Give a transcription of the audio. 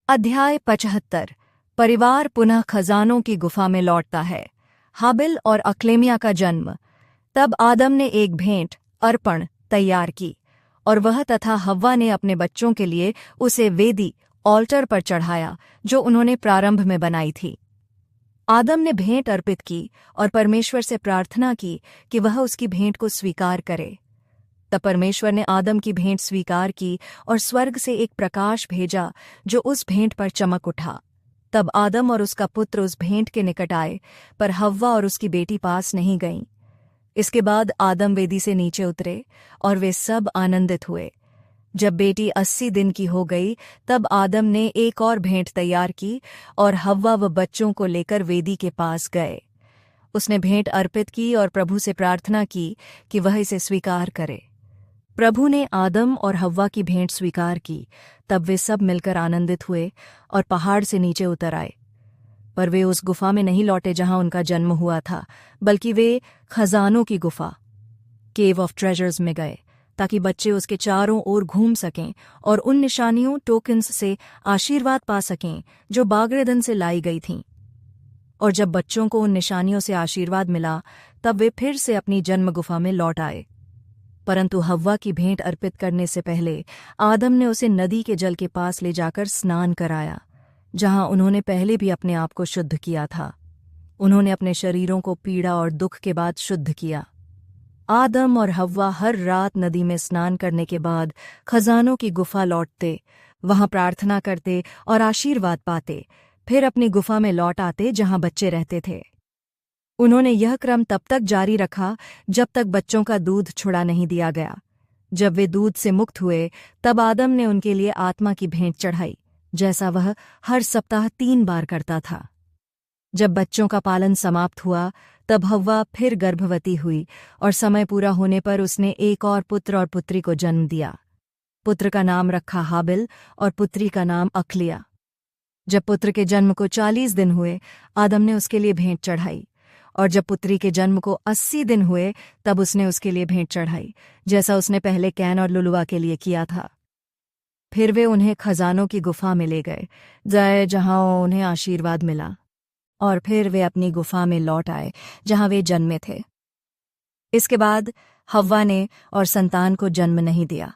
अध्याय 75। परिवार पुनः खजानों की गुफा में लौटता है। हाबिल और अक्लेमिया का जन्म। तब आदम ने एक भेंट अर्पण तैयार की और वह तथा हव्वा ने अपने बच्चों के लिए उसे वेदी ऑल्टर पर चढ़ाया जो उन्होंने प्रारंभ में बनाई थी। आदम ने भेंट अर्पित की और परमेश्वर से प्रार्थना की कि वह उसकी भेंट को स्वीकार करे। तब परमेश्वर ने आदम की भेंट स्वीकार की और स्वर्ग से एक प्रकाश भेजा जो उस भेंट पर चमक उठा। तब आदम और उसका पुत्र उस भेंट के निकट आए, पर हव्वा और उसकी बेटी पास नहीं गईं। इसके बाद आदम वेदी से नीचे उतरे और वे सब आनंदित हुए। जब बेटी 80 दिन की हो गई तब आदम ने एक और भेंट तैयार की और हव्वा व बच्चों को लेकर वेदी के पास गए। उसने भेंट अर्पित की और प्रभु से प्रार्थना की कि वह इसे स्वीकार करे। प्रभु ने आदम और हव्वा की भेंट स्वीकार की। तब वे सब मिलकर आनंदित हुए और पहाड़ से नीचे उतर आए। पर वे उस गुफा में नहीं लौटे जहां उनका जन्म हुआ था, बल्कि वे खजानों की गुफा केव ऑफ ट्रेजर्स में गए, ताकि बच्चे उसके चारों ओर घूम सकें और उन निशानियों टोकन्स से आशीर्वाद पा सकें जो बागरेदन से लाई गई थीं। और जब बच्चों को उन निशानियों से आशीर्वाद मिला तब वे फिर से अपनी जन्म गुफा में लौट आए। परंतु हव्वा की भेंट अर्पित करने से पहले आदम ने उसे नदी के जल के पास ले जाकर स्नान कराया, जहां उन्होंने पहले भी अपने आप को शुद्ध किया था। उन्होंने अपने शरीरों को पीड़ा और दुख के बाद शुद्ध किया। आदम और हव्वा हर रात नदी में स्नान करने के बाद खजानों की गुफा लौटते, वहां प्रार्थना करते और आशीर्वाद पाते, फिर अपनी गुफा में लौट आते जहां बच्चे रहते थे। उन्होंने यह क्रम तब तक जारी रखा जब तक बच्चों का दूध छुड़ा नहीं दिया गया। जब वे दूध से मुक्त हुए तब आदम ने उनके लिए आत्मा की भेंट चढ़ाई, जैसा वह हर सप्ताह 3 बार करता था। जब बच्चों का पालन समाप्त हुआ तब हव्वा फिर गर्भवती हुई और समय पूरा होने पर उसने एक और पुत्र और पुत्री को जन्म दिया। पुत्र का नाम रखा हाबिल और पुत्री का नाम अक्लिया। जब पुत्र के जन्म को 40 दिन हुए आदम ने उसके लिए भेंट चढ़ाई, और जब पुत्री के जन्म को 80 दिन हुए तब उसने उसके लिए भेंट चढ़ाई, जैसा उसने पहले कैन और लुलुआ के लिए किया था। फिर वे उन्हें खजानों की गुफा में ले गए जहां उन्हें आशीर्वाद मिला, और फिर वे अपनी गुफा में लौट आए जहां वे जन्मे थे। इसके बाद हव्वा ने और संतान को जन्म नहीं दिया।